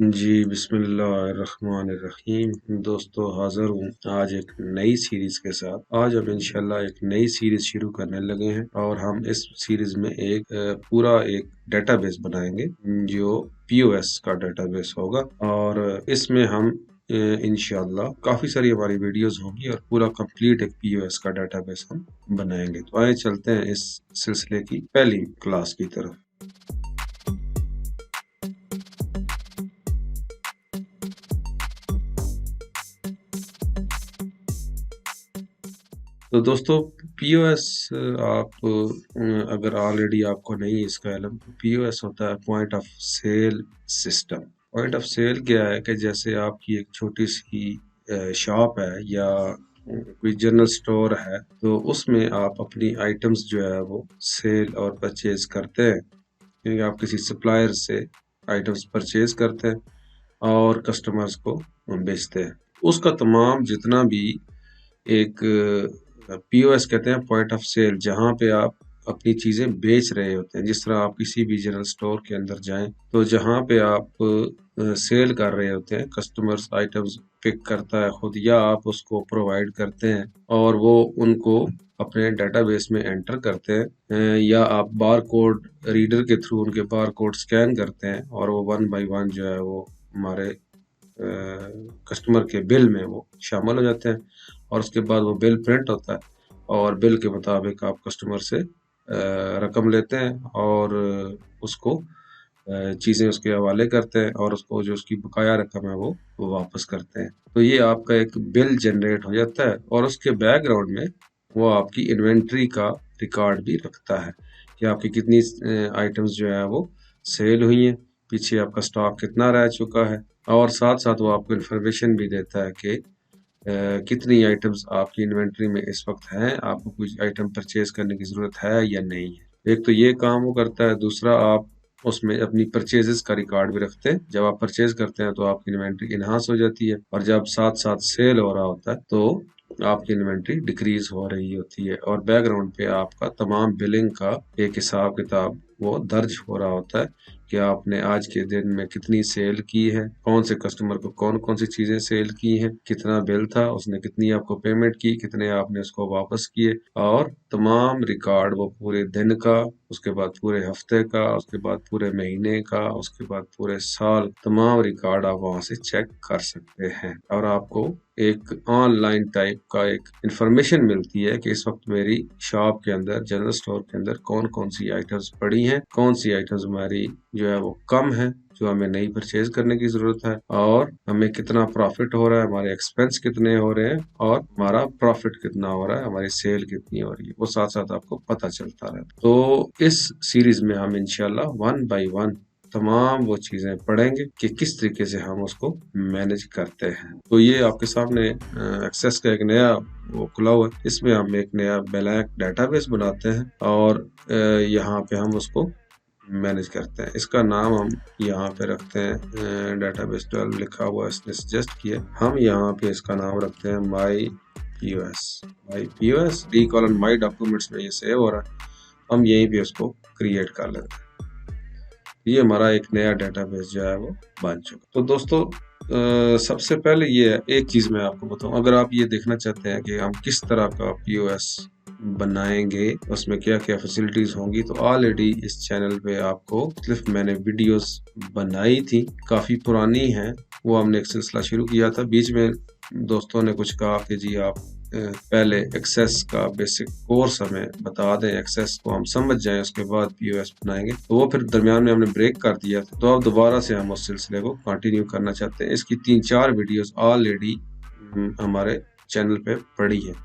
जी, बिस्मिल्लाहिर्रहमानिर्रहीम। दोस्तों हाज़िर हूँ आज एक नई सीरीज़ के साथ। आज हम इंशाल्लाह एक नई सीरीज़ शुरू करने लगे हैं और हम इस सीरीज़ में पूरा एक डेटाबेस बनाएंगे जो पीओएस का डेटाबेस होगा और इसमें हम इंशाल्लाह काफ़ी सारी हमारी वीडियोस होंगी और पूरा कंप्लीट एक पीओएस का डेटाबेस हम बनाएंगे। तो आइए चलते हैं इस सिलसिले की पहली क्लास की तरफ। तो दोस्तों पीओएस आप अगर ऑलरेडी आपको नहीं इसका इल्म, पीओएस होता है point of sale system. Point of sale क्या है कि जैसे आपकी एक छोटी सी शॉप है या कोई जनरल स्टोर है, तो उसमें आप अपनी आइटम्स जो है वो सेल और परचेज करते हैं, क्योंकि आप किसी सप्लायर से आइटम्स परचेज करते हैं और कस्टमर्स को बेचते हैं। उसका तमाम जितना भी एक पीओएस कहते हैं पॉइंट ऑफ सेल, जहाँ पे आप अपनी चीज़ें बेच रहे होते हैं। जिस तरह आप किसी भी जनरल स्टोर के अंदर जाएं तो जहाँ पे आप सेल कर रहे होते हैं, कस्टमर्स आइटम्स पिक करता है खुद या आप उसको प्रोवाइड करते हैं और वो उनको अपने डेटाबेस में एंटर करते हैं, या आप बार कोड रीडर के थ्रू उनके बार कोड स्कैन करते हैं और वो 1 बाय 1 जो है वो हमारे कस्टमर के बिल में वो शामिल हो जाते हैं और उसके बाद वो बिल प्रिंट होता है और बिल के मुताबिक आप कस्टमर से रकम लेते हैं और उसको चीज़ें उसके हवाले करते हैं और उसको जो उसकी बकाया रकम है वो वापस करते हैं। तो ये आपका एक बिल जनरेट हो जाता है और उसके बैकग्राउंड में वो आपकी इन्वेंट्री का रिकॉर्ड भी रखता है कि आपकी कितनी आइटम्स जो है वो सेल हुई हैं, पीछे आपका स्टॉक कितना रह चुका है और साथ साथ वो आपको इन्फॉर्मेशन भी देता है कि कितनी आइटम्स आपकी इन्वेंट्री में इस वक्त हैं, आपको कुछ आइटम परचेज करने की ज़रूरत है या नहीं है। एक तो ये काम वो करता है, दूसरा आप उसमें अपनी परचेजेस का रिकॉर्ड भी रखते हैं। जब आप परचेज करते हैं तो आपकी इन्वेंट्री इनहांस हो जाती है और जब साथ साथ सेल हो रहा होता है तो आपकी इन्वेंट्री डिक्रीज हो रही होती है और बैकग्राउंड पे आपका तमाम बिलिंग का एक हिसाब किताब वो दर्ज हो रहा होता है कि आपने आज के दिन में कितनी सेल की है, कौन से कस्टमर को कौन कौन सी चीजें सेल की हैं, कितना बिल था, उसने कितनी आपको पेमेंट की, कितने आपने उसको वापस किए और तमाम रिकॉर्ड वो पूरे दिन का, उसके बाद पूरे हफ्ते का, उसके बाद पूरे महीने का, उसके बाद पूरे साल, तमाम रिकॉर्ड आप वहां से चेक कर सकते हैं और आपको एक ऑनलाइन टाइप का एक इंफॉर्मेशन मिलती है कि इस वक्त मेरी शॉप के अंदर, जनरल स्टोर के अंदर कौन कौन सी आइटम्स पड़ी हैं, कौन सी आइटम्स हमारी जो है वो कम है, जो हमें नहीं परचेज करने की जरूरत है और हमें कितना प्रॉफिट हो रहा है, हमारे एक्सपेंस कितने हो रहे हैं और हमारा प्रॉफिट कितना हो रहा है, हमारी सेल कितनी हो रही है, वो साथ साथ आपको पता चलता रहता है। तो इस सीरीज में हम इंशाल्लाह 1 बाय 1 तमाम वो चीजें पढ़ेंगे कि किस तरीके से हम उसको मैनेज करते हैं। तो ये आपके सामने एक्सेस का एक नया वो खुला हुआ है, इसमें हम एक नया ब्लैंक डेटाबेस बनाते हैं और यहाँ पे हम उसको मैनेज करते हैं। इसका नाम हम यहाँ पे रखते हैं, डेटाबेस 12 लिखा हुआ इसने सजेस्ट किया, हम यहाँ पे इसका नाम रखते हैं my POS D colon my documents में ये सेव हो रहा है, हम यहीं पे उसको क्रिएट कर लेते हैं। ये हमारा एक नया डेटाबेस जो है वो बन चुका। तो दोस्तों सबसे पहले ये है, एक चीज मैं आपको बताऊं, अगर आप ये देखना चाहते हैं कि हम किस तरह का पीओएस बनाएंगे, उसमें क्या क्या फैसिलिटीज होंगी, तो ऑलरेडी इस चैनल पे आपको सिर्फ मैंने वीडियोस बनाई थी, काफी पुरानी है, वो हमने एक सिलसिला शुरू किया था। बीच में दोस्तों ने कुछ कहा कि जी आप पहले एक्सेस का बेसिक कोर्स हमें बता दें, एक्सेस को हम समझ जाएं, उसके बाद पीओएस बनाएंगे, तो वो फिर दरमियान में हमने ब्रेक कर दिया। तो अब दोबारा से हम उस सिलसिले को कंटिन्यू करना चाहते हैं। इसकी 3-4 वीडियोस ऑलरेडी हमारे चैनल पे पड़ी है,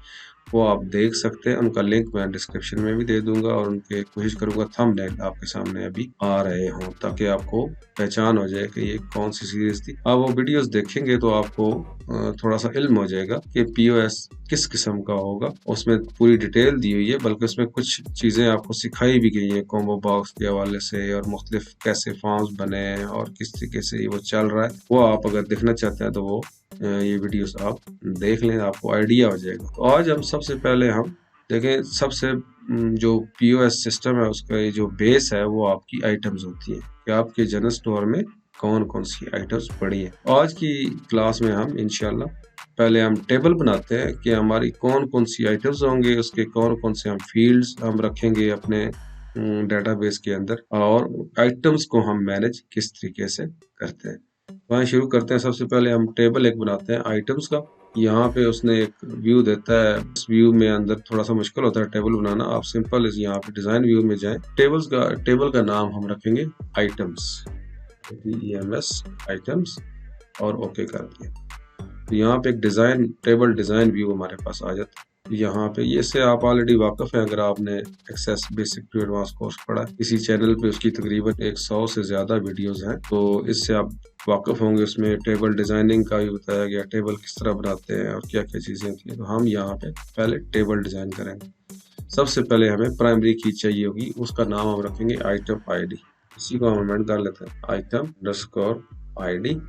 वो आप देख सकते हैं, उनका लिंक मैं डिस्क्रिप्शन में भी दे दूंगा और उनके कोशिश करूंगा थंबनेल आपके सामने अभी आ रहे हों ताकि आपको पहचान हो जाए कि ये कौन सी सीरीज थी। आप वो वीडियोस देखेंगे तो आपको थोड़ा सा इल्म हो जाएगा कि पीओएस किस किस्म का होगा। उसमें पूरी डिटेल दी हुई है, बल्कि उसमें कुछ चीज़ें आपको सिखाई भी गई हैं कॉम्बो बॉक्स के हवाले से और मुख्तलिफ कैसे फॉर्म्स बने हैं और किस तरीके से वो चल रहा है। वो आप अगर देखना चाहते हैं तो वो ये वीडियोस आप देख लें, आपको आइडिया हो जाएगा। तो आज हम सबसे पहले हम देखें, सबसे जो पीओएस सिस्टम है उसका ये जो बेस है वो आपकी आइटम्स होती हैं कि आपके जनरल स्टोर में कौन कौन सी आइटम्स पड़ी है। आज की क्लास में हम इंशाल्लाह पहले हम टेबल बनाते हैं कि हमारी कौन कौन सी आइटम्स होंगे, उसके कौन कौन से हम फील्ड्स हम रखेंगे अपने डेटाबेस के अंदर, और आइटम्स को हम मैनेज किस तरीके से करते हैं। वहाँ शुरू करते हैं। सबसे पहले हम टेबल एक बनाते हैं आइटम्स का। यहाँ पे उसने एक व्यू देता है, इस व्यू में अंदर थोड़ा सा मुश्किल होता है टेबल बनाना। आप सिंपल इस यहाँ पे डिजाइन व्यू में जाएं, टेबल का नाम हम रखेंगे आइटम्स, EMS आइटम्स, और ओके कर दिया। तो यहाँ पे एक टेबल डिजाइन व्यू हमारे पास आ जाता है। यहाँ पे ये से आप ऑलरेडी वाकिफ हैं अगर आपने Access basic to advance course पढ़ा है। इसी चैनल पे उसकी तकरीबन 100 से ज्यादा वीडियोस हैं, तो इससे आप वाकिफ होंगे। उसमें टेबल डिजाइनिंग का भी बताया गया, टेबल किस तरह बनाते हैं और क्या क्या चीजें होती हैं। तो हम यहाँ पे पहले टेबल डिजाइन करेंगे। सबसे पहले हमें प्राइमरी की चाहिए होगी, उसका नाम हम रखेंगे आइटम ID। इसी को हम अमेंड कर लेते हैं, item_id,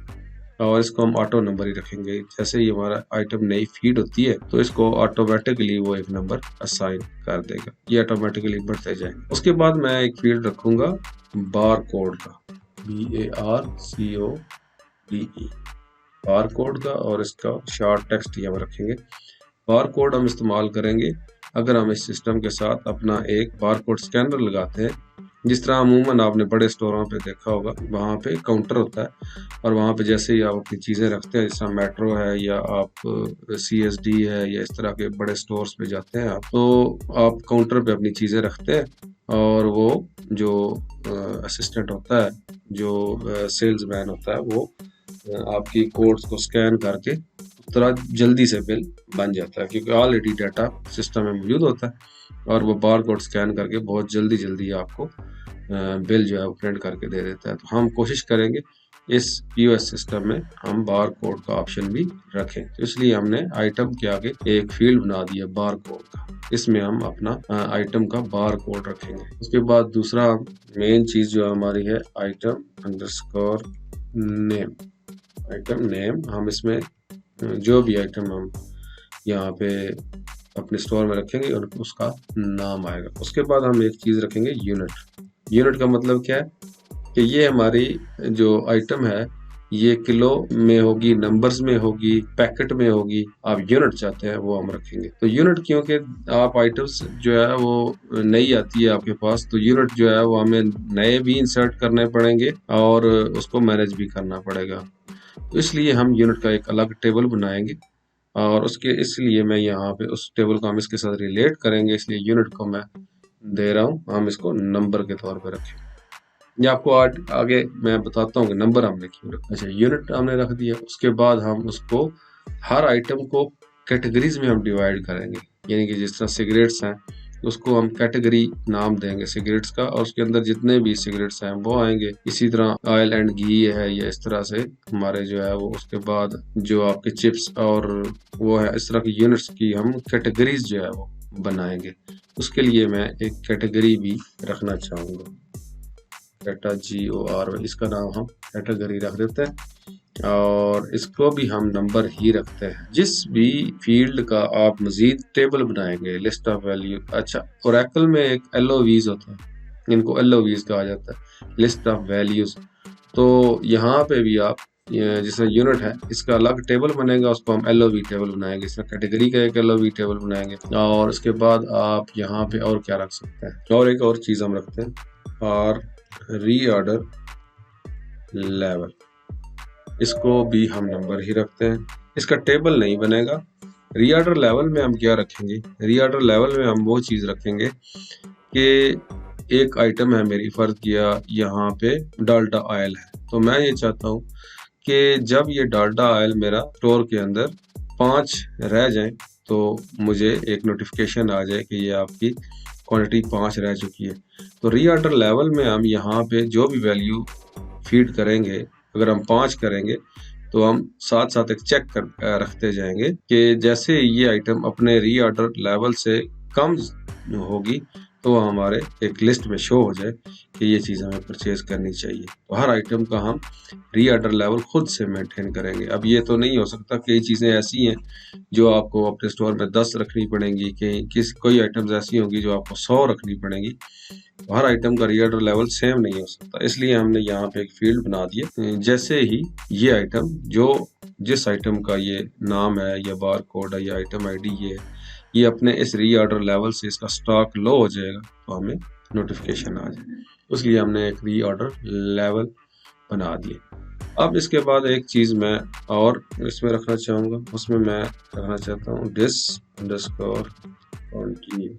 और इसको हम ऑटो नंबर ही रखेंगे। जैसे ही हमारा आइटम नई फीड होती है तो इसको ऑटोमेटिकली वो एक नंबर असाइन कर देगा, ये ऑटोमेटिकली बढ़ते जाएंगे। उसके बाद मैं एक फील्ड रखूंगा बार कोड का, BARCODE, बार कोड का, और इसका शॉर्ट टेक्स्ट ही हम रखेंगे। बार कोड हम इस्तेमाल करेंगे अगर हम इस सिस्टम के साथ अपना एक बार कोड स्कैनर लगाते हैं। जिस तरह अमूमन आपने बड़े स्टोरों पे देखा होगा, वहाँ पे काउंटर होता है, और वहाँ पे जैसे ही आप अपनी चीज़ें रखते हैं, जैसा मेट्रो है या आप CSD है या इस तरह के बड़े स्टोर्स पे जाते हैं आप, तो आप काउंटर पे अपनी चीज़ें रखते हैं, और वो जो असिस्टेंट होता है, जो सेल्समैन होता है, वो आपकी कोड्स को स्कैन करके थोड़ा जल्दी से बिल बन जाता है, क्योंकि ऑलरेडी डाटा सिस्टम में मौजूद होता है, और वो बार कोड स्कैन करके बहुत जल्दी आपको बिल जो है वो प्रिंट करके दे देता है। तो हम कोशिश करेंगे इस POS सिस्टम में हम बार कोड का ऑप्शन भी रखें। तो इसलिए हमने आइटम के आगे एक फील्ड बना दिया बार कोड का, इसमें हम अपना आइटम का बार कोड रखेंगे। उसके बाद दूसरा मेन चीज जो हमारी है item_name, आइटम नेम। हम इसमें जो भी आइटम हम यहाँ पे अपने स्टोर में रखेंगे और उसका नाम आएगा। उसके बाद हम एक चीज रखेंगे यूनिट। यूनिट का मतलब क्या है कि ये हमारी जो आइटम है ये किलो में होगी, नंबर्स में होगी, पैकेट में होगी, आप यूनिट चाहते हैं वो हम रखेंगे। तो यूनिट क्योंकि आप आइटम्स जो है वो नई आती है आपके पास, तो यूनिट जो है वो हमें नए भी इंसर्ट करने पड़ेंगे और उसको मैनेज भी करना पड़ेगा। तो इसलिए हम यूनिट का एक अलग टेबल बनाएंगे, और उसके इसलिए मैं यहाँ पे उस टेबल को हम इसके साथ रिलेट करेंगे, इसलिए यूनिट को मैं दे रहा हूँ, हम इसको नंबर के तौर पे रखें। ये आपको आगे मैं बताता हूँ कि नंबर हमने क्यों रखा। अच्छा, यूनिट हमने रख दिया। उसके बाद हम उसको हर आइटम को कैटेगरीज में हम डिवाइड करेंगे, यानी कि जिस तरह सिगरेट्स हैं उसको हम कैटेगरी नाम देंगे सिगरेट्स का, और उसके अंदर जितने भी सिगरेट्स हैं वो आएंगे। इसी तरह ऑयल एंड घी है, या इस तरह से हमारे जो है वो, उसके बाद जो आपके चिप्स और वो है, इस तरह की यूनिट्स की हम कैटेगरीज जो है वो बनाएंगे। उसके लिए मैं एक कैटेगरी भी रखना चाहूँगा, डाटा GOR, इसका नाम हम कैटेगरी रख देते हैं, और इसको भी हम नंबर ही रखते हैं। जिस भी फील्ड का आप मजीद टेबल बनाएंगे, लिस्ट ऑफ वैल्यू, अच्छा ओरेकल में एक LOVs होता है, इनको LOVs कहा जाता है, लिस्ट ऑफ वैल्यूज। तो यहाँ पे भी आप जैसे यूनिट है इसका अलग टेबल बनेगा, उसको हम LOV टेबल बनाएंगे। इसका कैटेगरी का एक LOV टेबल बनाएंगे, और उसके बाद आप यहाँ पे और क्या रख सकते हैं, और एक और चीज हम रखते हैं, और रीऑर्डर लेवल, इसको भी हम नंबर ही रखते हैं। इसका टेबल नहीं बनेगा। रीऑर्डर लेवल में हम क्या रखेंगे, रीऑर्डर लेवल में हम वो चीज रखेंगे कि एक आइटम है मेरी, फर्ज किया यहाँ पे डाल्डा ऑयल है, तो मैं ये चाहता हूँ कि जब ये डाल्डा ऑयल मेरा स्टोर के अंदर 5 रह जाए तो मुझे एक नोटिफिकेशन आ जाए कि ये आपकी क्वांटिटी 5 रह चुकी है। तो रीऑर्डर लेवल में हम यहाँ पे जो भी वैल्यू फीड करेंगे, अगर हम 5 करेंगे तो हम साथ साथ एक चेक रखते जाएंगे कि जैसे ये आइटम अपने रीऑर्डर लेवल से कम होगी तो वो हमारे एक लिस्ट में शो हो जाए कि ये चीज़ हमें परचेज करनी चाहिए। तो हर आइटम का हम रीऑर्डर लेवल खुद से मेंटेन करेंगे। अब ये तो नहीं हो सकता, कई चीज़ें ऐसी हैं जो आपको अपने स्टोर में 10 रखनी पड़ेंगी, कि कोई आइटम्स ऐसी होंगी जो आपको 100 रखनी पड़ेंगी। तो हर आइटम का रीऑर्डर लेवल सेम नहीं हो सकता, इसलिए हमने यहाँ पे एक फील्ड बना दिया। जैसे ही ये आइटम, जो जिस आइटम का ये नाम है या बार कोड है या आइटम आईडी ये अपने इस रीऑर्डर लेवल से इसका स्टॉक लो हो जाएगा तो हमें नोटिफिकेशन आ जाए। उसके लिए हमने एक रीऑर्डर लेवल बना दिए। अब इसके बाद एक चीज़ मैं और इसमें रखना चाहूँगा, उसमें मैं रखना चाहता हूँ डिस अंडरस्कोर कंटिन्यू।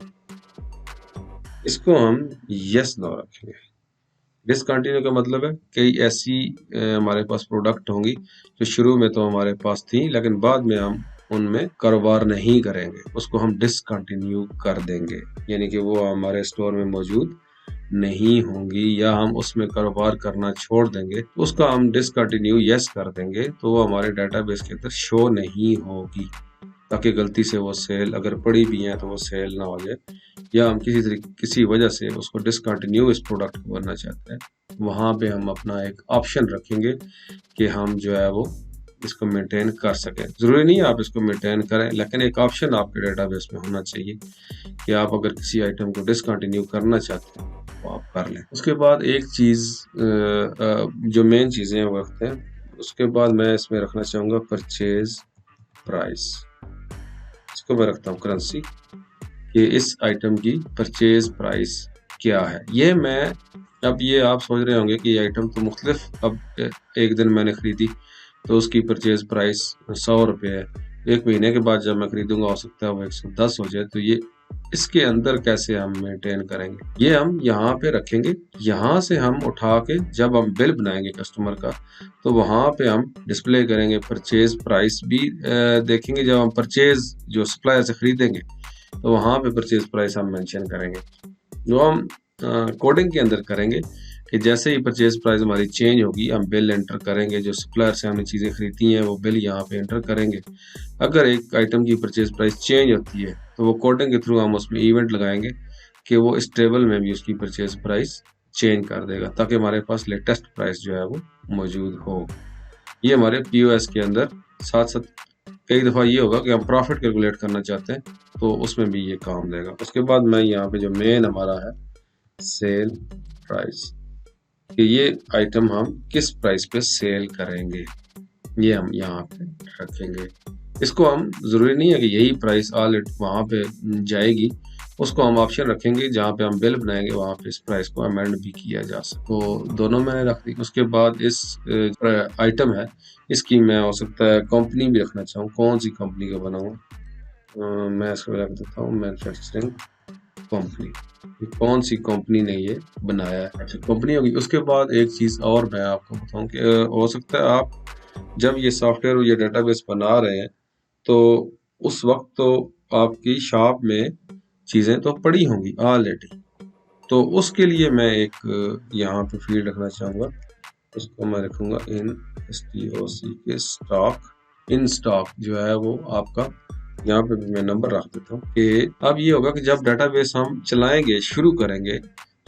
इसको हम यस नो रखेंगे। डिसकंटिन्यू का मतलब है कई ऐसी हमारे पास प्रोडक्ट होंगी जो शुरू में तो हमारे पास थी, लेकिन बाद में हम उनमें कारोबार नहीं करेंगे, उसको हम डिसकंटिन्यू कर देंगे, यानी कि वो हमारे स्टोर में मौजूद नहीं होंगी या हम उसमें कारोबार करना छोड़ देंगे। उसका हम डिसकंटिन्यू यस कर देंगे तो वो हमारे डाटाबेस के अंदर शो नहीं होगी, ताकि गलती से वो सेल अगर पड़ी भी है तो वो सेल ना हो जाए, या हम किसी वजह से उसको डिसकंटिन्यू इस प्रोडक्ट को करना चाहते हैं, वहाँ पे हम अपना एक ऑप्शन रखेंगे कि हम जो है वो इसको मेंटेन कर सकें। ज़रूरी नहीं है आप इसको मेंटेन करें, लेकिन एक ऑप्शन आपके डेटाबेस में होना चाहिए कि आप अगर किसी आइटम को डिसकंटिन्यू करना चाहते हैं तो आप कर लें। उसके बाद एक चीज़ जो मेन चीज़ें वो रखते हैं, उसके बाद मैं इसमें रखना चाहूँगा परचेज प्राइस। इसको मैं रखता हूँ करेंसी, कि इस आइटम की परचेज प्राइस क्या है। ये मैं, अब ये आप सोच रहे होंगे कि ये आइटम तो मुख्तलिफ, अब एक दिन मैंने खरीदी तो उसकी परचेज प्राइस 100 रुपये है, एक महीने के बाद जब मैं खरीदूंगा हो सकता है वो 110 हो जाए। तो ये इसके अंदर कैसे हम मेंटेन करेंगे, ये हम यहाँ पे रखेंगे। यहाँ से हम उठा के जब हम बिल बनाएंगे कस्टमर का, तो वहाँ पे हम डिस्प्ले करेंगे परचेज प्राइस भी देखेंगे। जब हम परचेज जो सप्लायर से खरीदेंगे तो वहाँ पे परचेज प्राइस हम मेंशन करेंगे, जो हम कोडिंग के अंदर करेंगे कि जैसे ही परचेज प्राइस हमारी चेंज होगी हम बिल एंटर करेंगे। जो सप्लायर से हमने चीज़ें खरीदी हैं वो बिल यहाँ पे एंटर करेंगे। अगर एक आइटम की परचेज प्राइस चेंज होती है तो वो कोडिंग के थ्रू हम उसमें इवेंट लगाएंगे कि वो इस टेबल में भी उसकी परचेज प्राइस चेंज कर देगा, ताकि हमारे पास लेटेस्ट प्राइस जो है वो मौजूद हो। ये हमारे POS के अंदर साथ साथ कई दफ़ा ये होगा कि हम प्रॉफिट कैलकुलेट करना चाहते हैं तो उसमें भी ये काम देगा। उसके बाद मैं यहाँ पे जो मेन हमारा है सेल प्राइस, कि ये आइटम हम किस प्राइस पे सेल करेंगे, ये हम यहाँ पे रखेंगे। इसको हम, ज़रूरी नहीं है कि यही प्राइस ऑल वहाँ पे जाएगी, उसको हम ऑप्शन रखेंगे जहाँ पे हम बिल बनाएंगे वहाँ पे इस प्राइस को अमेंड भी किया जा सके। तो दोनों मैंने रख दी। उसके बाद इस आइटम है, इसकी मैं हो सकता है कंपनी भी रखना चाहूँ, कौन सी कंपनी का बना हुआ, मैं इसको रख देता हूँ मैन्युफैक्चरिंग कंपनी, कौन सी कंपनी ने ये बनाया है। अच्छा, कंपनी होगी। उसके बाद एक चीज़ और मैं आपको बताऊँ कि हो सकता है आप जब ये सॉफ्टवेयर और ये डेटाबेस बना रहे हैं तो उस वक्त तो आपकी शॉप में चीज़ें तो पड़ी होंगी ऑलरेडी, तो उसके लिए मैं एक यहाँ पे फील्ड रखना चाहूँगा, उसको मैं रखूँगा इन STOC के स्टॉक। इन स्टॉक जो है वो आपका, यहाँ पे भी मैं नंबर रख देता हूँ कि अब ये होगा कि जब डाटाबेस हम चलाएंगे, शुरू करेंगे,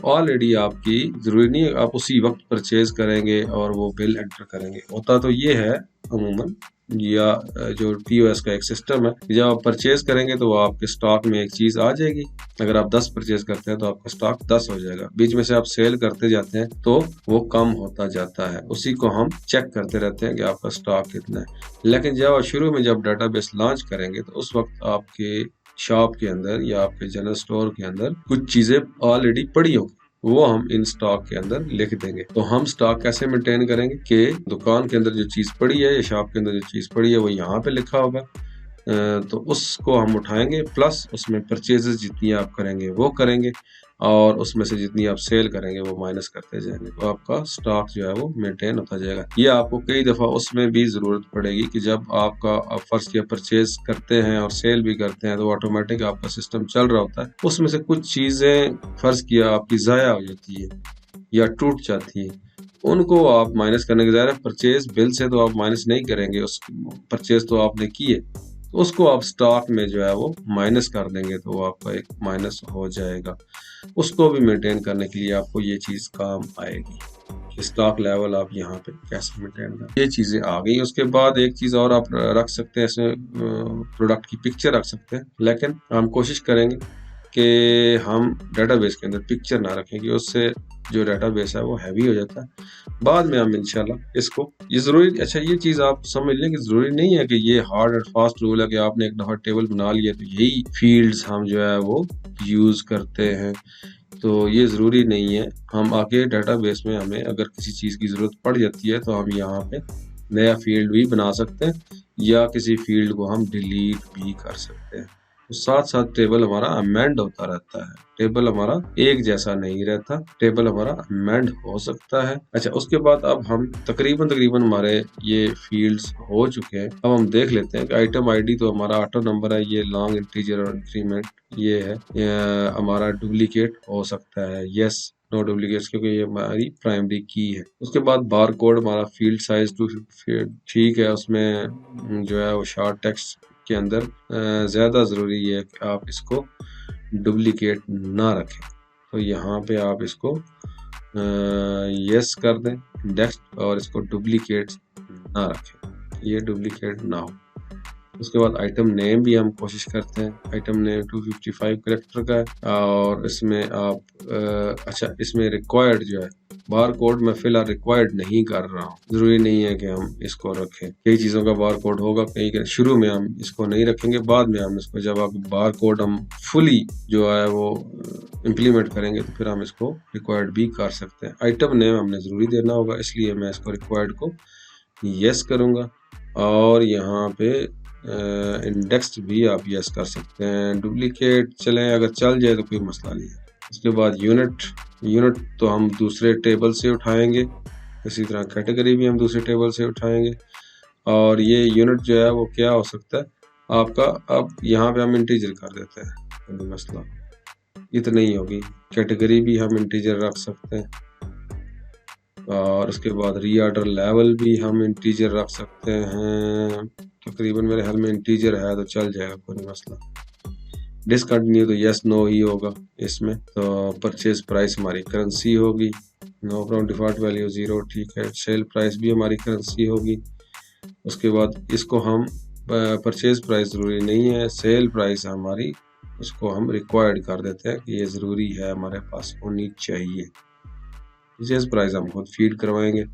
ऑलरेडी आपकी, ज़रूरी नहीं है आप उसी वक्त परचेज करेंगे और वो बिल एंटर करेंगे। होता तो ये है अमूमन, या जो POS का एक सिस्टम है, जब आप परचेज करेंगे तो वो आपके स्टॉक में एक चीज़ आ जाएगी। अगर आप 10 परचेज करते हैं तो आपका स्टॉक 10 हो जाएगा। बीच में से आप सेल करते जाते हैं तो वो कम होता जाता है, उसी को हम चेक करते रहते हैं कि आपका स्टॉक कितना है। लेकिन जब शुरू में जब डाटाबेस लॉन्च करेंगे तो उस वक्त आपके शॉप के अंदर या आपके जनरल स्टोर के अंदर कुछ चीज़ें ऑलरेडी पड़ी होंगी, वो हम इन स्टॉक के अंदर लिख देंगे। तो हम स्टॉक कैसे मेंटेन करेंगे कि दुकान के अंदर जो चीज़ पड़ी है या शॉप के अंदर जो चीज़ पड़ी है वो यहाँ पे लिखा होगा, तो उसको हम उठाएंगे, प्लस उसमें परचेजेस जितनी आप करेंगे वो करेंगे, और उसमें से जितनी आप सेल करेंगे वो माइनस करते जाएंगे, तो आपका स्टॉक जो है वो मेंटेन होता जाएगा। ये आपको कई दफ़ा उसमें भी ज़रूरत पड़ेगी कि जब आपका फर्स्ट या परचेज करते हैं और सेल भी करते हैं तो ऑटोमेटिक आपका सिस्टम चल रहा होता है, उसमें से कुछ चीज़ें फ़र्ज़ किया आपकी ज़ाया हो जाती है या टूट जाती है, उनको आप माइनस करने के, ज़ाहिर है परचेज बिल से तो आप माइनस नहीं करेंगे, उस परचेज तो आपने की है, तो उसको आप स्टॉक में जो है वो माइनस कर देंगे तो वो आपका एक माइनस हो जाएगा। उसको भी मेंटेन करने के लिए आपको ये चीज़ काम आएगी कि स्टॉक लेवल आप यहाँ पे कैसे मेंटेन करें। ये चीज़ें आ गई। उसके बाद एक चीज़ और आप रख सकते हैं, इसमें प्रोडक्ट की पिक्चर रख सकते हैं, लेकिन हम कोशिश करेंगे कि हम डेटाबेस के अंदर पिक्चर ना रखें कि उससे जो डेटाबेस है वो हैवी हो जाता है। बाद में हम इंशाल्लाह इसको, ये ज़रूरी, अच्छा ये चीज़ आप समझ लें कि ज़रूरी नहीं है कि ये हार्ड एंड फास्ट रूल है कि आपने एक दफ़ा टेबल बना लिया तो यही फील्ड्स हम जो है वो यूज़ करते हैं, तो ये ज़रूरी नहीं है। हम आगे डेटाबेस में हमें अगर किसी चीज़ की ज़रूरत पड़ जाती है तो हम यहाँ पे नया फील्ड भी बना सकते हैं या किसी फील्ड को हम डिलीट भी कर सकते हैं। तो साथ साथ टेबल हमारा अमेंड होता रहता है, टेबल हमारा एक जैसा नहीं रहता, टेबल हमारा अमेंड हो सकता है। अच्छा, उसके बाद अब हम तकरीबन हमारे ये फील्ड्स हो चुके हैं। अब हम देख लेते हैं कि आइटम आईडी तो हमारा ऑटो नंबर है, ये लॉन्ग इंटीजर और इंक्रीमेंट ये है, हमारा डुप्लीकेट हो सकता है, यस नो डुप्लीकेट्स, क्योंकि ये हमारी प्राइमरी की है। उसके बाद बार कोड हमारा फील्ड साइज टू ठीक है, उसमें जो है वो शॉर्ट टेक्स्ट के अंदर ज़्यादा ज़रूरी है कि आप इसको डुप्लीकेट ना रखें, तो यहाँ पे आप इसको यस कर दें इंडेक्स और इसको डुप्लीकेट ना रखें, ये डुप्लीकेट ना हो। उसके बाद आइटम नेम भी हम कोशिश करते हैं, आइटम नेम 255 करेक्टर का है और इसमें आप अच्छा, इसमें रिक्वायर्ड जो है बार कोड मैं फिलहाल रिक्वायर्ड नहीं कर रहा हूँ, जरूरी नहीं है कि हम इसको रखें। कई चीज़ों का बार कोड होगा, कई शुरू में हम इसको नहीं रखेंगे, बाद में हम इसको जब आप बार कोड हम फुली जो है वो इम्प्लीमेंट करेंगे तो फिर हम इसको रिक्वायर्ड भी कर सकते हैं। आइटम नेम हमने ज़रूरी देना होगा, इसलिए मैं इसको रिक्वायर्ड को यस करूँगा और यहाँ पे इंडेक्स भी आप यस कर सकते हैं। डुप्लीकेट चलें, अगर चल जाए तो कोई मसला नहीं है। उसके बाद यूनिट तो हम दूसरे टेबल से उठाएंगे, इसी तरह कैटेगरी भी हम दूसरे टेबल से उठाएंगे और ये यूनिट जो है वो क्या हो सकता है आपका, अब यहाँ पे हम इंटीजर कर देते हैं, कोई मसला इतना ही होगी। कैटेगरी भी हम इंटीजर रख सकते हैं और उसके बाद रीऑर्डर लेवल भी हम इंटीजर रख सकते हैं, तकरीबन मेरे ख्याल में इंटीजर है तो चल जाएगा, कोई मसला। डिसकंटिन्यू तो यस नो ही होगा इसमें। तो परचेज प्राइस हमारी करेंसी होगी, नो प्रॉब्लम, डिफॉल्ट वैल्यू 0, ठीक है। सेल प्राइस भी हमारी करेंसी होगी। उसके बाद इसको हम परचेज प्राइस ज़रूरी नहीं है, सेल प्राइस हमारी, उसको हम रिक्वायर्ड कर देते हैं कि ये ज़रूरी है हमारे पास होनी चाहिए। परचेज प्राइस हम खुद फीड करवाएंगे।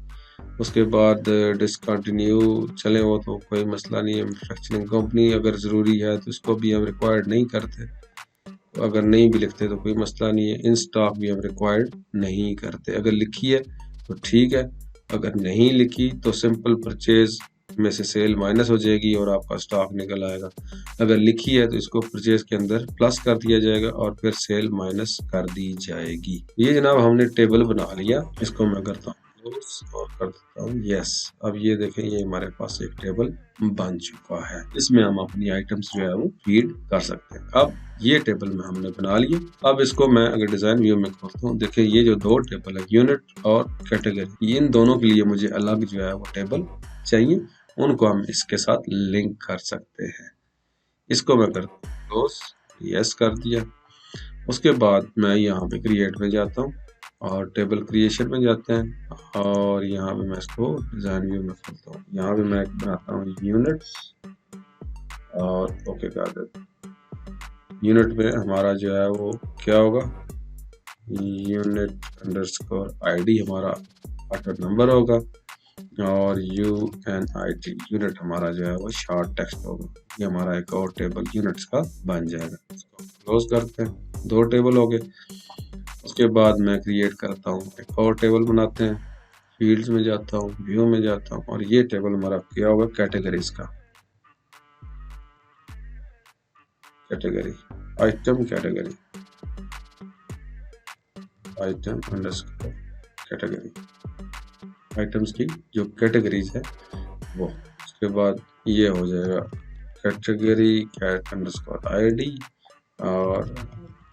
उसके बाद डिसकंटिन्यू चले वो तो कोई मसला नहीं है। मैन्युफैक्चरिंग कंपनी अगर ज़रूरी है तो इसको भी हम रिक्वायर्ड नहीं करते, तो अगर नहीं भी लिखते तो कोई मसला नहीं है। इन स्टॉक भी हम रिक्वायर्ड नहीं करते, अगर लिखी है तो ठीक है, अगर नहीं लिखी तो सिंपल परचेज में से सेल माइनस हो जाएगी और आपका स्टॉक निकल आएगा। अगर लिखी है तो इसको परचेज के अंदर प्लस कर दिया जाएगा और फिर सेल माइनस कर दी जाएगी। ये जनाब हमने टेबल बना लिया, इसको मैं करता हूँ और कर देता हूँ यस। अब ये देखें, ये हमारे पास एक टेबल बन चुका है, इसमें हम अपनी आइटम्स जो है वो फीड कर सकते हैं। अब ये टेबल में हमने बना लिया। अब इसको मैं अगर डिजाइन व्यू में करता हूँ, देखिए ये जो दो टेबल है यूनिट और कैटेगरी, इन दोनों के लिए मुझे अलग जो है वो टेबल चाहिए, उनको हम इसके साथ लिंक कर सकते हैं। इसको मैं करता हूँ क्लोज, यस कर दिया। उसके बाद मैं यहाँ पे क्रिएट में जाता हूँ और टेबल क्रिएशन में जाते हैं और यहाँ पे मैं इसको डिजाइन व्यू में करता हूँ। यहाँ पे मैं बनाता हूँ यूनिट्स और ओके कर देता हूँ। यूनिट में हमारा जो है वो क्या होगा, यूनिट अंडरस्कोर आईडी हमारा ऑटो नंबर होगा और UNIT यूनिट हमारा जो है वो शॉर्ट टेक्स्ट होगा। ये हमारा एक और टेबल यूनिट्स का बन जाएगा। इसको क्लोज करते हैं, दो टेबल हो गए। उसके बाद मैं क्रिएट करता हूँ, एक और टेबल बनाते हैं, फील्ड्स में जाता हूँ, व्यू में जाता हूँ और ये टेबल हमारा क्या होगा, कैटेगरीज का, category item, category item underscore category, items की जो कैटेगरीज है वो। उसके बाद ये हो जाएगा कैटेगरी कैट अंडरस्कोर आईडी और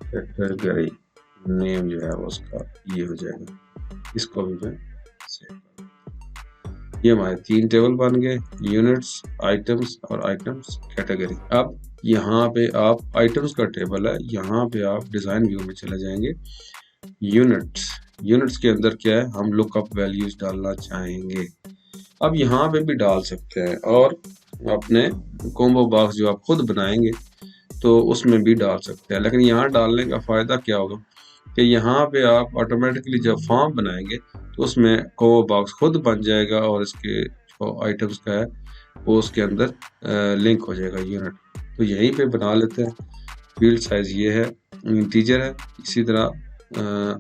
कैटेगरी नेम जो है वो उसका ये हो जाएगा। इसको भी मैं सेव कर, ये हमारे 3 टेबल बन गए, यूनिट्स, आइटम्स और आइटम्स कैटेगरी। अब यहाँ पे आप आइटम्स का टेबल है, यहाँ पे आप डिजाइन व्यू में चले जाएंगे। यूनिट्स, यूनिट्स के अंदर क्या है, हम लुकअप वैल्यूज डालना चाहेंगे। अब यहाँ पे भी डाल सकते हैं और अपने कॉम्बो बॉक्स जो आप खुद बनाएंगे तो उसमें भी डाल सकते हैं। लेकिन यहाँ डालने का फायदा क्या होगा कि यहाँ पे आप ऑटोमेटिकली जब फॉर्म बनाएंगे तो उसमें कॉम्बो बॉक्स खुद बन जाएगा और इसके जो आइटम्स का है वो उसके अंदर लिंक हो जाएगा यूनिट। तो यहीं पे बना लेते हैं। फील्ड साइज ये है, इंटीजर है। इसी तरह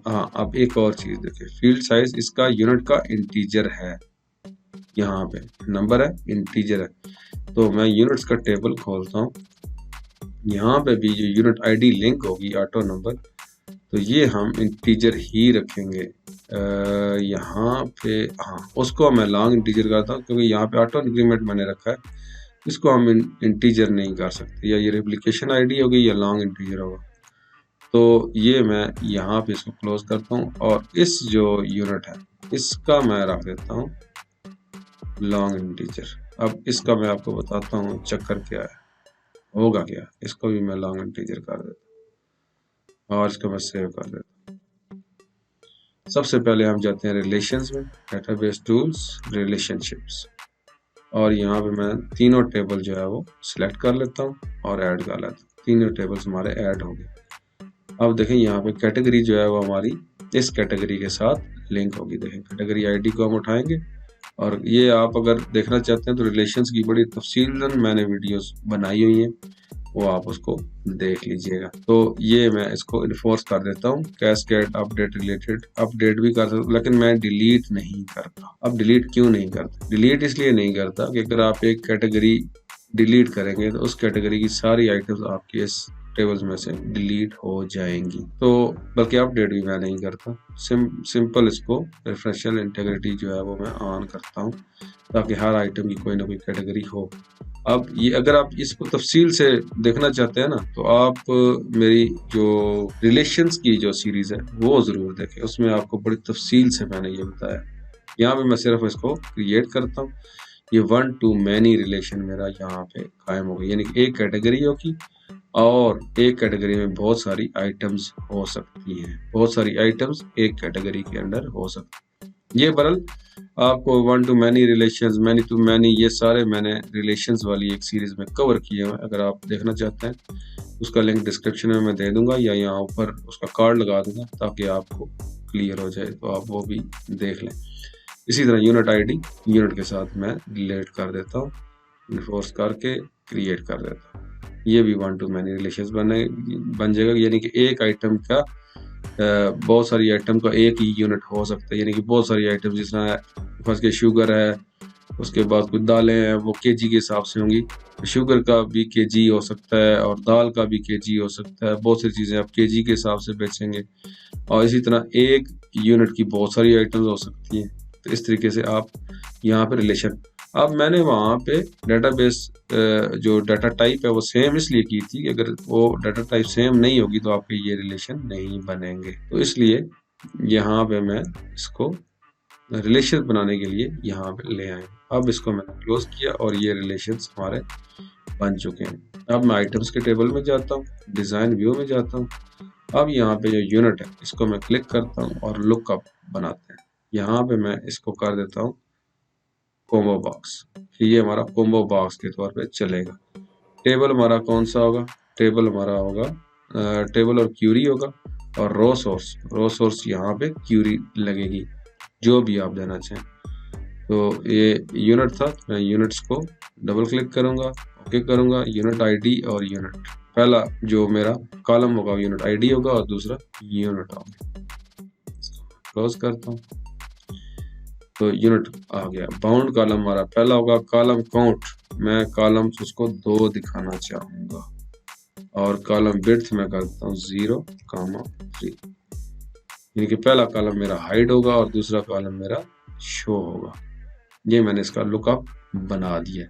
हाँ, अब एक और चीज देखिए, फील्ड साइज इसका यूनिट का इंटीजर है, यहाँ पे नंबर है, इंटीजर है। तो मैं यूनिट्स का टेबल खोलता हूँ, यहाँ पे भी जो यूनिट आईडी लिंक होगी ऑटो नंबर, तो ये हम इंटीजर ही रखेंगे। यहाँ पे हाँ, उसको मैं लॉन्ग इंटीजर करता हूँ क्योंकि यहाँ पे ऑटो इंक्रीमेंट मैंने रखा है, इसको हम इंटीजर नहीं कर सकते। या ये रेप्लिकेशन आईडी होगी या लॉन्ग इंटीजर होगा। तो ये मैं यहाँ पे इसको क्लोज करता हूँ और इस जो यूनिट है इसका मैं रख देता हूँ लॉन्ग इंटीजर। अब इसका मैं आपको बताता हूँ चक्कर क्या है, होगा क्या। इसको भी मैं लॉन्ग इंटीजर कर देता हूँ और इसको मैं सेव कर देता हूँ। सबसे पहले हम जाते हैं रिलेशंस में, डेटाबेस टूल्स, रिलेशनशिप्स, और यहाँ पे मैं तीनों टेबल जो है वो सिलेक्ट कर लेता हूँ और ऐड कर लेता हूँ। तीनों टेबल्स हमारे ऐड हो गए। अब देखें यहाँ पे कैटेगरी जो है वो हमारी इस कैटेगरी के साथ लिंक होगी। देखें कैटेगरी आईडी को हम उठाएंगे और ये आप अगर देखना चाहते हैं तो रिलेशंस की बड़ी तफसीलन मैंने वीडियोस बनाई हुई हैं, वो आप उसको देख लीजिएगा। तो ये मैं इसको इन्फोर्स कर देता हूँ, कैस्केड अपडेट रिलेटेड, अपडेट भी कर सकता हूँ लेकिन मैं डिलीट नहीं करता। अब डिलीट क्यों नहीं करता? डिलीट इसलिए नहीं करता कि अगर आप एक कैटेगरी डिलीट करेंगे तो उस कैटेगरी की सारी आइटम्स आपके इस टेबल्स में से डिलीट हो जाएंगी। तो बल्कि अपडेट भी मैं नहीं करता, सिंपल इसको रेफरेंशियल इंटीग्रिटी जो है वो मैं ऑन करता हूँ ताकि हर आइटम की कोई ना कोई कैटेगरी हो। अब ये अगर आप इसको तफसील से देखना चाहते हैं ना तो आप मेरी जो रिलेशंस की जो सीरीज है वो जरूर देखें, उसमें आपको बड़ी तफसील से मैंने ये बताया। यहाँ पे मैं सिर्फ इसको क्रिएट करता हूँ, ये 1 to many रिलेशन मेरा यहाँ पे कायम हो गई, यानी कि एक कैटेगरी होगी और एक कैटेगरी में बहुत सारी आइटम्स हो सकती हैं, बहुत सारी आइटम्स एक कैटेगरी के अंदर हो सकती हैं। ये बरल आपको 1 to many relations, many to many, ये सारे मैंने रिलेशंस वाली एक सीरीज में कवर किए हुए हैं। अगर आप देखना चाहते हैं उसका लिंक डिस्क्रिप्शन में मैं दे दूंगा या यहाँ ऊपर उसका कार्ड लगा दूंगा ताकि आपको क्लियर हो जाए, तो आप वो भी देख लें। इसी तरह यूनिट आईडी यूनिट के साथ मैं डिलीट कर देता हूँ, इन्फोर्स करके क्रिएट कर देता हूँ। ये भी 1 to many रिलेशंस बन जाएगा, यानी कि एक आइटम का बहुत सारी आइटम का एक ही यूनिट हो सकता है। यानी कि बहुत सारी आइटम जिस तरह फर्स्ट के शुगर है, उसके बाद कुछ दालें हैं वो केजी के हिसाब से होंगी, शुगर का भी केजी हो सकता है और दाल का भी केजी हो सकता है। बहुत सारी चीज़ें आप केजी के हिसाब से बेचेंगे और इसी तरह एक यूनिट की बहुत सारी आइटम्स हो सकती हैं। तो इस तरीके से आप यहाँ पे रिलेशन, अब मैंने वहाँ पे डेटाबेस जो डाटा टाइप है वो सेम इसलिए की थी कि अगर वो डाटा टाइप सेम नहीं होगी तो आपके ये रिलेशन नहीं बनेंगे। तो इसलिए यहाँ पे मैं इसको रिलेशन बनाने के लिए यहाँ पे ले आए। अब इसको मैंने क्लोज किया और ये रिलेशंस हमारे बन चुके हैं। अब मैं आइटम्स के टेबल में जाता हूँ, डिज़ाइन व्यू में जाता हूँ। अब यहाँ पे जो यूनिट है इसको मैं क्लिक करता हूँ और लुकअप बनाते हैं। यहाँ पे मैं इसको कर देता हूँ कॉम्बो बॉक्स, ये हमारा कॉम्बो बॉक्स के तौर पे चलेगा। टेबल हमारा कौन सा होगा? टेबल हमारा होगा टेबल और क्यूरी होगा और रो सोर्स यहाँ पे क्यूरी लगेगी, जो भी आप देना चाहें। तो ये यूनिट था, मैं यूनिट्स को डबल क्लिक करूंगा, ओके करूंगा, यूनिट आईडी और यूनिट, पहला जो मेरा कॉलम होगा यूनिट आईडी होगा और दूसरा यूनिट होगा। क्लोज करता हूँ तो यूनिट आ गया। बाउंड कॉलम हमारा पहला होगा, कॉलम काउंट मैं कॉलम उसको 2 दिखाना चाहूंगा और कॉलम विड्थ मैं करता हूँ 0,3, यानी कि पहला कॉलम मेरा हाइड होगा और दूसरा कॉलम मेरा शो होगा। ये मैंने इसका लुकअप बना दिया।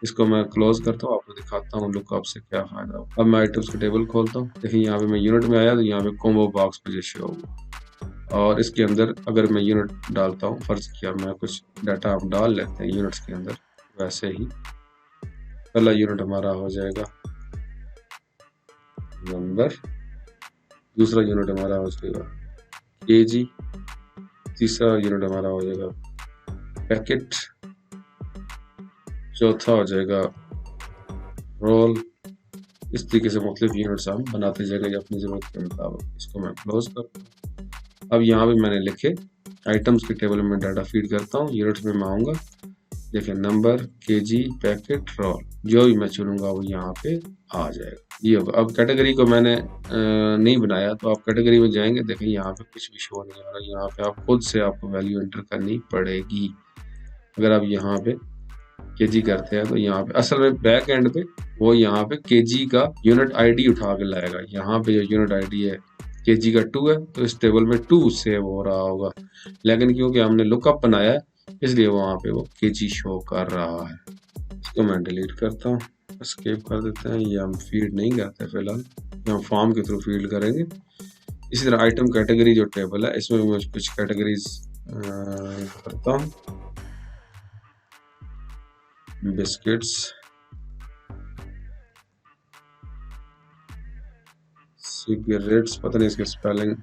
इसको मैं क्लोज करता हूँ, आपको दिखाता हूँ लुकअप से क्या फायदा होगा। अब मैं आइटम्स का टेबल खोलता हूँ, देखिए यहाँ पे मैं यूनिट में आया तो यहाँ पे कॉम्बो बॉक्स पे शो होगा। और इसके अंदर अगर मैं यूनिट डालता हूँ, फर्ज किया मैं कुछ डाटा हम डाल लेते हैं यूनिट्स के अंदर, वैसे ही पहला यूनिट हमारा हो जाएगा नंबर, दूसरा यूनिट हमारा हो जाएगा केजी, तीसरा यूनिट हमारा हो जाएगा पैकेट, चौथा हो जाएगा रोल। इस तरीके से मुख्तलिफ यूनिट्स हम बनाते जाएंगे अपनी ज़रूरत के मुताबिक। इसको मैं क्लोज करता हूँ। अब यहाँ पे मैंने लिखे आइटम्स के टेबल में डाटा फीड करता हूँ, यूनिट्स में मैं आऊँगा, देखिए नंबर, केजी, पैकेट, रोल, जो भी मैं चुनूंगा वो यहाँ पे आ जाएगा। ये होगा। अब कैटेगरी को मैंने नहीं बनाया, तो आप कैटेगरी में जाएंगे, देखें यहाँ पे कुछ भी शो नहीं आ रहा, यहाँ पे आप खुद से आपको वैल्यू एंटर करनी पड़ेगी। अगर आप यहाँ पे केजी करते हैं तो यहाँ पे असल में बैक एंड पे वो यहाँ पे केजी का यूनिट आईडी उठा के लाएगा। यहाँ पे जो यूनिट आईडी है केजी का 2 है, तो इस टेबल में 2 सेव हो रहा होगा, लेकिन क्योंकि हमने लुकअप बनाया है इसलिए वहाँ पे वो केजी शो कर रहा है। इसको मैं डिलीट करता हूँ, एस्केप कर देते हैं, ये हम फीड नहीं करते फिलहाल, हम फॉर्म के थ्रू फीड करेंगे। इसी तरह आइटम कैटेगरी जो टेबल है इसमें मैं कुछ कैटेगरीज करता हूँ, बिस्किट्स, सिगरेट्स, पता नहीं इसकी स्पेलिंग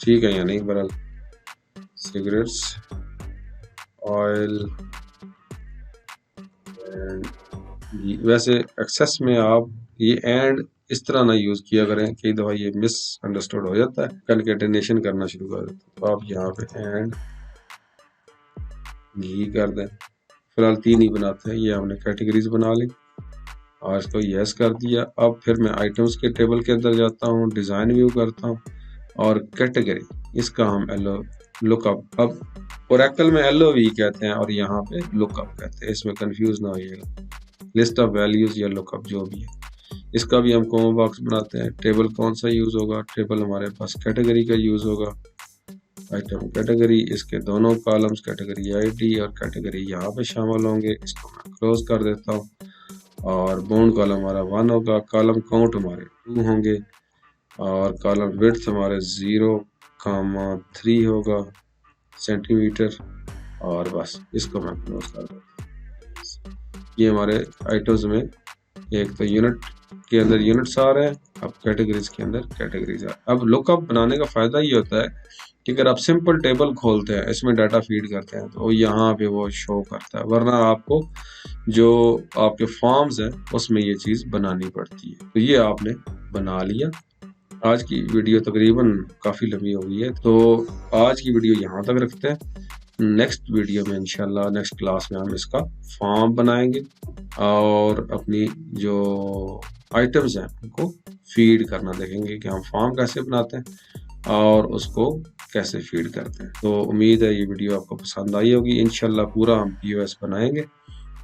ठीक है या नहीं, बहरहाल सिगरेट्स, ऑयल, वैसे एक्सेस में आप ये एंड इस तरह ना यूज किया करें, कई दफा ये मिस अंडरस्टूड हो जाता है, कंकेटेनेशन करना शुरू कर देते हैं। तो आप यहाँ पे एंड घी कर दें। फिलहाल 3 ही बनाते हैं, ये हमने कैटेगरीज बना ली और इसको यस कर दिया। अब फिर मैं आइटम्स के टेबल के अंदर जाता हूँ, डिज़ाइन व्यू करता हूँ और कैटेगरी, इसका हम एलो लुकअप, अब ओरेकल में LOV कहते हैं और यहाँ पे लुकअप कहते हैं, इसमें कंफ्यूज ना होइएगा, लिस्ट ऑफ वैल्यूज या लुकअप जो भी है। इसका भी हम कॉमा बॉक्स बनाते हैं। टेबल कौन सा यूज होगा, टेबल हमारे पास कैटेगरी का यूज होगा, आइटम कैटेगरी, इसके दोनों कॉलम्स कैटेगरी आईडी और कैटेगरी यहाँ पे शामिल होंगे। इसको मैं क्लोज कर देता हूँ और बाउंड कॉलम हमारा 1 होगा, कॉलम काउंट हमारे 2 होंगे और कॉलम विड्थ हमारे 0,3 होगा सेंटीमीटर, और बस इसको मैं क्लोज कर देता हूँ। ये हमारे आइटम्स में एक तो यूनिट के अंदर यूनिट्स आ रहे हैं, अब कैटेगरीज के अंदर कैटेगरीज आ रहे हैं। अब लुकअप बनाने का फायदा ये होता है कि अगर आप सिंपल टेबल खोलते हैं, इसमें डाटा फीड करते हैं, तो यहाँ पे वो शो करता है, वरना आपको जो आपके फॉर्म्स हैं उसमें ये चीज़ बनानी पड़ती है। तो ये आपने बना लिया। आज की वीडियो तकरीबन काफ़ी लंबी हो गई है, तो आज की वीडियो यहाँ तक रखते हैं। नेक्स्ट वीडियो में इंशाल्लाह नेक्स्ट क्लास में हम इसका फॉर्म बनाएंगे और अपनी जो आइटम्स हैं उनको फीड करना देखेंगे कि हम फॉर्म कैसे बनाते हैं और उसको कैसे फीड करते हैं। तो उम्मीद है ये वीडियो आपको पसंद आई होगी। इंशाल्लाह पूरा हम POS बनाएंगे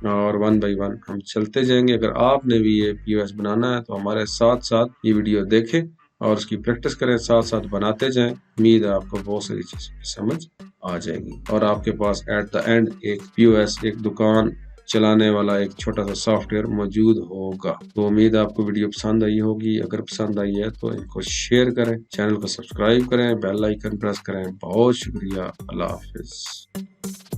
और 1 बाय 1 हम चलते जाएंगे। अगर आपने भी ये POS बनाना है तो हमारे साथ साथ ये वीडियो देखें और उसकी प्रैक्टिस करें, साथ साथ बनाते जाएं। उम्मीद है आपको बहुत सारी चीज़ों की समझ आ जाएगी और आपके पास एट द एंड एक POS, एक दुकान चलाने वाला एक छोटा सा सॉफ्टवेयर मौजूद होगा। तो उम्मीद है आपको वीडियो पसंद आई होगी। अगर पसंद आई है तो इनको शेयर करें, चैनल को सब्सक्राइब करें, बेल आइकन प्रेस करें। बहुत शुक्रिया। अल्लाह हाफिज।